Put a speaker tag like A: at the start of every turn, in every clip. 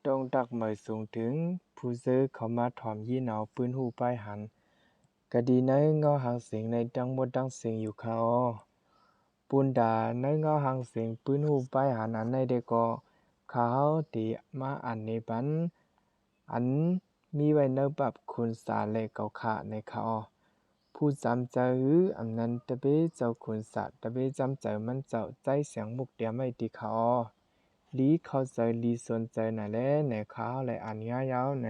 A: ตรงดักเหมยสูงถึงผู้ซื้อเขามาถอมยี่เหนาปืนหูป้ายหันกะดีในเงาหางเสียงในดังหมดดังเสียงอยู่ค่ะอ้อปูนดาในเงาหางเสียงปืนหูป้ายหันอันในเด็กก็เขาตีมาอันในปันอันมีไว้เนบับคุณสาเลเกาขาในค่ะอ้อผู้จำเจออำนั้นตะเบเจ้าคุณสาตะเบจำเจอมันเจ้าใจเสียงมุกเดียไม่ดีค่ะอ้อลีเข้าใจลีสนใจน่ะแลในเขาเลยอันยาวๆใน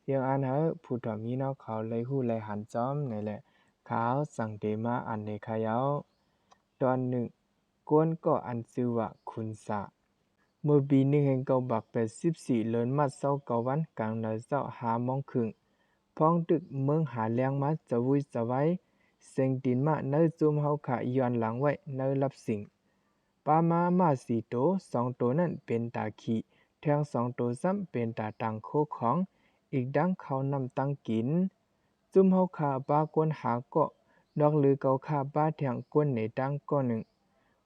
A: ยังอันเหอะผู้ถอมีนอกเขาเลยหู้เลยหันจอมในแหละเขาสั่งเดมาอันในขายาวตอนหนึ่งกวนก็อันชื่อว่าคุณสาเมื่อปี1984เลินมา29วันกลางนาเจ้า5 โมงครึ่งพ้องดึกเมืองหาแรงมาจะวุ้ยจะไว้เซ็งดินมาเนื้อจุ่มเฮาขาย้อนหลังไว้เนื้อรับสิ่งปามา4ตัว2ตัวนั้นเป็นตาขี้แทง2ตัวซ้ำเป็นตาตังโคของอีกดังเขานำตั้งกินจุ่มเฮาขาปากวนหาเกาะดอกหรือเกาขาป้าแทงกวนในดังก้อนหนึ่ง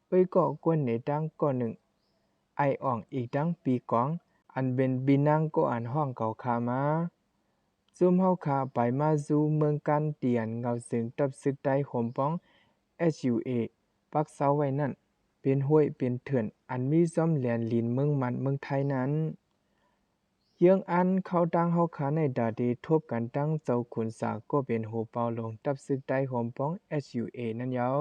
A: เอ้ยเกาะกวนในดังก้อนหนึ่งไออ่องอีกดังปีกองอันเป็นบินังก็อันห้องเก่าขามาซุ่มเฮาขาไปมาสู่เมืองกันเตียนเงาสึงตับซึกได้ห่มป้อง HUA ปักเสาไว้นั่นเป็นห้วยเป็นเถื่อนอันมีซ้อมแหลนลินเมืองมันเมืองไทยนั้นเยื่องอันเขาดังเฮาขาในดาดีทบกันตั้งเจ้าขุนสาก็เป็นโหเปาลงตับซึกได้ห่มป้อง HUA นั่นยาว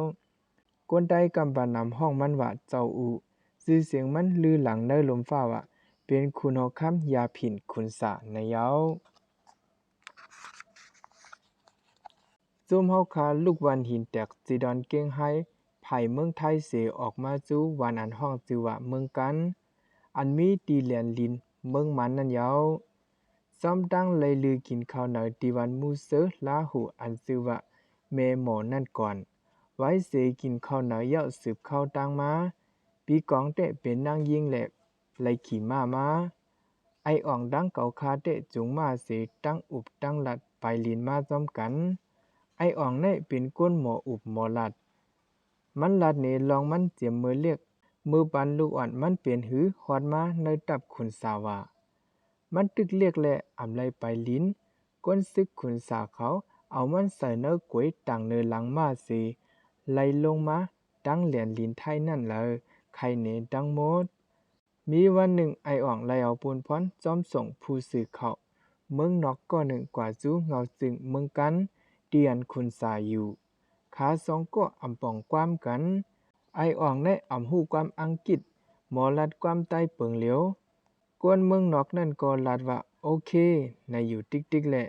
A: กวนได้กำบานำห้องมันว่าเจ้าอูซื่อเสียงมันลือหลังเนอลมฟ้าว่าเป็นคุณเฮาค้ำยาผินขุนสาในยาวซุ่มเฮาขาลูกวันหินแตกจีดอนเก่งให้ไผ่เมืองไทยเสออกมาจู้วันอันห้องจือว่าเมืองกันอันมีตีแหลนลินเมืองมันนั่นยาวซ้ำดังเลยลือกินข้าวเหนอตีวันมูเซอลาหูอันจือว่าเมหมอนั่นก่อนไว้เสกินข้าวเหนอเยาะสืบเข้าตังมาปีกองเตะเป็นนางยิงแหลกไลขี่มาไออ่องดังเก่าคาเตะจุงมาเสตั้งอุบตั้งหลัดไปลินมาซ้อมกันไออ่องในเป็นก้นหมออุบหมอลัดมันลัดเนลองมันเจียมมือเรียกมือปันลูกอ่อนมันเปลี่ยนหือฮอดมาในตับขุนสาวามันตึกเรียกแหละอำไลไปลิ้นก้นซึกขุนสาเขาเอามันใส่เนื้อกวยต่างเนื้อหลังมาสีไล่ลงมาดังเหรียญลินไทยนั่นเลยใครเนดังหมดมีวันหนึ่งไออ่องไล่เอาปูนพรจอมส่งผู้สื่อเขาเมืองนอกก็หนึ่งกว่าจู้เงาจึงเมืองกันเตียนคุณสาอยู่ขาสองก็อำป่องความกันไออ่องในอำหู้ความอังกฤษหมอลัดความใต้เปิงเหลียวกวนเมืองนอกนั่นก็ลัดว่าโอเคในอยู่ติ๊กแหละ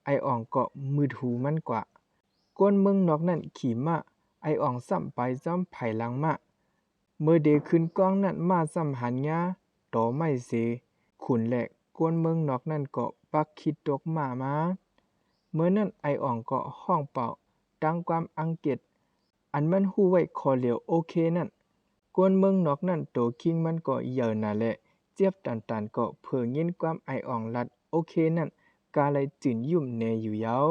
A: ไออ่องก็มืดหูมันกว่ากวนเมืองนอกนั่นขี่ม้าไออ่องซ้ำไปซ้ำไผ่หลังม้าเมื่อเดขึ้นกองนั่นมาซ้ำหันยาต่อไม่เสขุนแหลกกวนเมืองนอกนั่นก็ปักคิดตกมาเมื่อนั้นไออ่องก็ห้องเป่าดังความอังเกฤษอันมันหู้ไว้คอเหลียวโอเคนั่นกวนเมืองนอกนั่นโตคิงมันก็เหยินน่ะแหละเจี๊ยบตันก็เพื่อยินความไออ่องลัดโอเคนั่นกาเลยจื่นยุ่มเนอยู่ยาว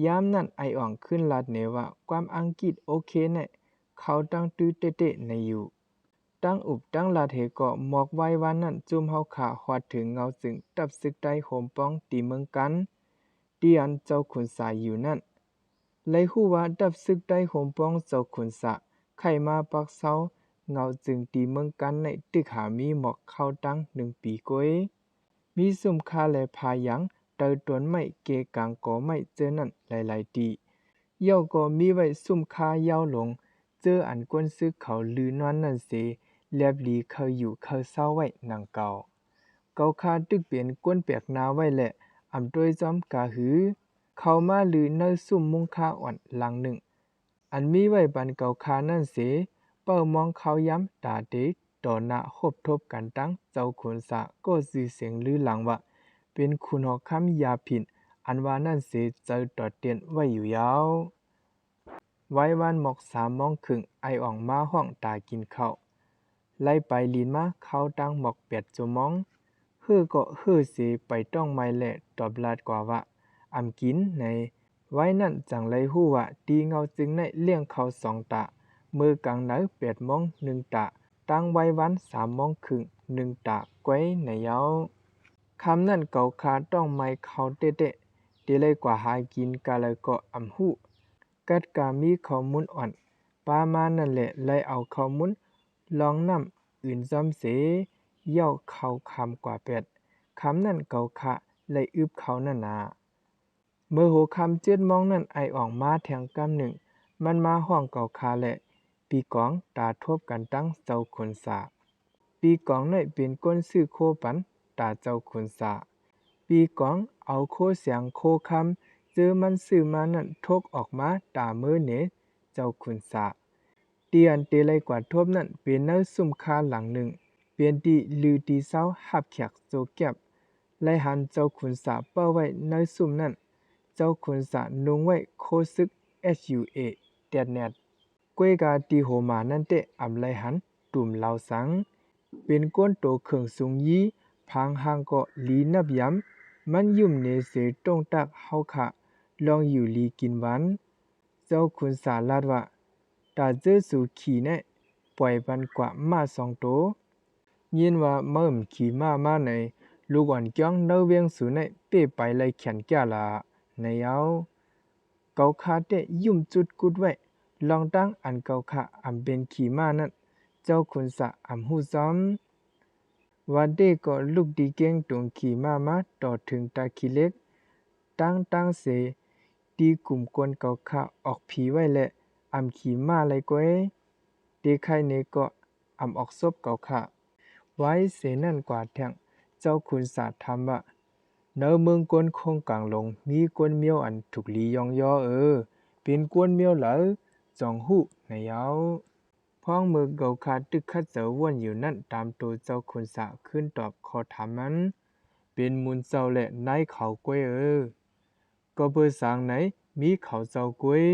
A: ยามนั้นไออ่องขึ้นลัดเนว่าความอังกฤษโอเคแน่เขาตั้งตื้อเตะในอยู่ตั้งอุบตั้งลาเทก็หมอกไว้วันนั้นจุ่มเฮาขาฮอดถึงเงาจึงตับซึกได้โหมป้องตีเมืองกันตีอันเจ้าขุนสายอยู่นั่นเลยฮู้ว่าดับซึกได้โหมป้องเจ้าขุนสะไข่มาปักเซาเงาจึงตีเมืองกันในตึกหามีหมอกเข้าตั้ง1 ปีกวยมีสุ่มคาและพายังเตอตวนไม่เกกางก่อไม่เจอนั่นหลายๆตีเย่าก็มีไว้สุ่มคายาวลงเจออันกวนซึกเขาลือนอนนั่นเสเรียบลีเขาอยู่เขาเศร้าไว้นางเก่าคาตึกเปลี่ยนกวนแปลกนาไว้แหละอำด้วยจอมกาหือเขามาลือเนอซุ่มมุงคาอ่อนหลังหนึ่งอันมีไว้บันเก่าคานั่นเสเป้ามองเขาย้ำตาเด็กต่อหน้าคบทบกันตั้งเจ้าขุนสะก็สื่อเสียงลือหลังว่าเป็นคุณหอกคำยาผินอันว่านั่นเสเจอต่อเตียนไว้อยู่ยาวไว้วันหมอก3 โมงครึ่งไออ่องมาห้องตากินข้าวไล่ไปลีนมาเข้าตั้งหมอก8 ชั่วโมงก็เสไปต้องไม่แหละตอบลาดกว่าว่าอำกินในไว้นั่นจังเลยฮู้ว่าตีเงาจึงในเลี้ยงเขา2 ตามือกลางไหน8 โมง1 ตา ตั้งไว้วัน3:301ตะก้วยในเย้าคำนั้นเก่าคาต้องไม่เขาเตะเดเลยกว่าหากินกาเลยก็อำหูกัดกามีข้อมูลอ่อนปามานั่นแหละเลยเอาข้อมูลลองนำอื่นซ้ำเสเย่าเข้าคำกว่าเป็ดคำนั้นเก่าคะเลยอึบเขานั่นนาเมื่อโหคำจืดมองนั่นไอออกมาแทงกำหนึ่งมันมาห้องเก่าคาแหละปีกองตาทบกันตั้งเจ้าคนสาปีกองนั่นเป็นก้นซื้อโคปันตาเจ้าคนสาปีกองเอาโคเสียงโคคำเจอมันซื้อมานั่นทกออกมาตามือเนเจ้าคุณสาเตียนเตเลยกว่าทบนั่นเป็นเนื้อซุ่มคาหลังหนึ่งเป็นตีลือตีเศร้าหับแขกโจเก็บไล่หันเจ้าคุณสาเป้าไว้เนื้อซุ่มนั่นเจ้าคุณสานุงไว้โคซึก HUA เตียนเน็ตก้วยกาตีโหมานั่นเตะอำไลหันตุ่มเหลาสังเป็นก้นโตเข่งสูงยีพังหางก็ลีนับย้ำมันยุ่มเนเสตรงตักเฮาขะลองอยู่ลีกินวันเจ้าคุณสาลาดว่าตาเจอสู่ขี่เนปล่อยบันกว่ามา2โตยินว่าเมื่อมขี่มาในลูกอ่อนจ้องเนเวียงสู่ในเป้ไปเลยแขนแก่ละในเย้าเกาคาเตยุ่มจุดกุดไว้ลองตั้งอันเกาคะอำเป็นขี่มานั่นเจ้าคุณสะอำหูซ้อมวันเดก็ลูกดีเก่งตรงขี่มาต่อถึงตาขี้เล็กตั้งเสตีกลุ่มกวนเกาคะออกผีไว้แหละอำขี่มาเลยก้วยเดไข่เนก็อำออกซบเกาคะไว้เสนั่นกว่าแทงเจ้าคุณสะทำว่าเนอเมืองกวนคงกลางลงมีกวนเมียวอันถูกลียองย่อเป็นกวนเมียวเหลอจองหูในเย้าพ้องมือเกาคาตึกคัดเจอวนอยู่นั่นตามตัวเจ้าคุณสะขึ้นตอบขอถามมันเป็นมุนเจ้าและนายเขากวยก็เบอร์สางไหนมีเขาเจ้ากวย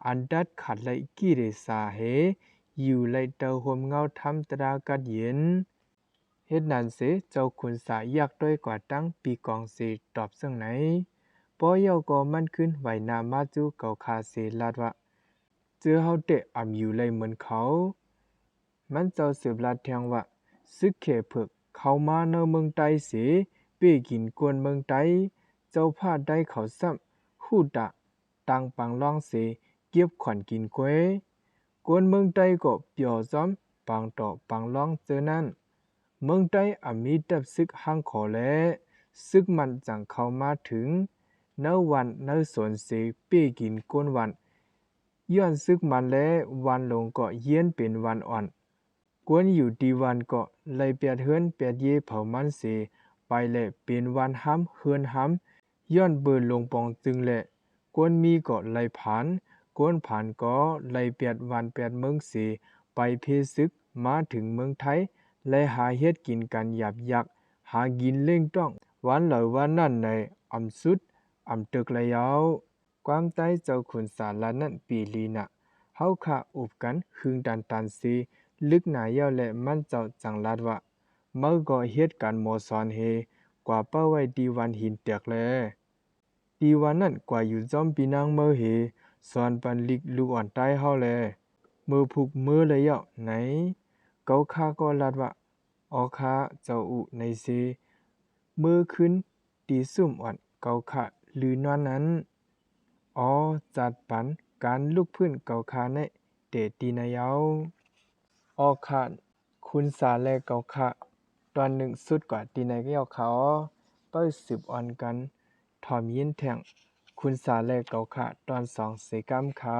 A: อันดัดขัดไหลกี่เดสาเหอยู่ไหลเตาหมเงาทำตรากัดเย็นเฮ็ดนั้นเสเจ้าคุณสะอยากด้วยกว่าตั้งปีกองเสตอบซึ่งไหนป้อยาก็มันขึ้นไหวนามาจูเกาคาเสลาดว่าเจอเฮาเตะอำอยู่เลยเหมือนเขามันเจ้าสืบลาดแทงว่าซึกเขเพิกเขามาเนเมืองไตเสเป้กินกวนเมืองไตเจ้าพาดได้เขาซ้ำหูตะตังปังล่องเสเก็บขวัญกินกวยกวนเมืองไตก็เปียวซ้อมปังต่อปังล่องเจอนั้นเมืองไตมีดับซึกห้างขอและซึกมันจังเข้ามาถึงเนวันเนสวนเสเป้กินกวนวันย้อนซึกมันและวันลงก็เยียนเป็นวันอ่อนกวนอยู่ดีวันก็เลยเปียดเฮือนเปียดเย่เผามันเสไปแหละเป็นวันห้ำเฮือนห้ำย้อนเบิดลงปองจึงแหละกวนมีก็เลยผ่านกวนผ่านก็เลยเปียดวันเปียดเมืองเสไปเพซึกมาถึงเมืองไทยและหาเฮ็ดกินกันหยับยักหากินเล่งต้องวันเหล่าวันนั่นในอำสุดอำตึกระยาวความใต้เจ้าขุนสารละนั่นปีลีนะเฮาค่ะอุบกันคึงตันซีลึกหนายาวและมันเจ้าจังลาดว่าเมื่อก็เฮ็ดกันหมอสอนเฮกว่าเป้าไว้ดีวันหินเตียกแลดีวันนั่นกว่าอยู่จอมปีนางเมื่อเฮสอนปันลิกลูกอ่อนใต้เฮาแลมือผูกมือเลยเยาะไหนเกาคาก็ลาดว่าออคาเจ้าอุในเซมือขึ้นตีซุ่มอ่อนเกาคะลือนอนนั้นอ๋อจัดปันการลุกพื้นเกาคาในเตตีนายาวออคาคุณสาแลเกาคะตอนหนึ่งสุดกว่าตีนายก็ยาวเขาเป้าสืบอ่อนกันถอมยินแทงคุณสาแลเกาคะตอน2เสกำค่ะ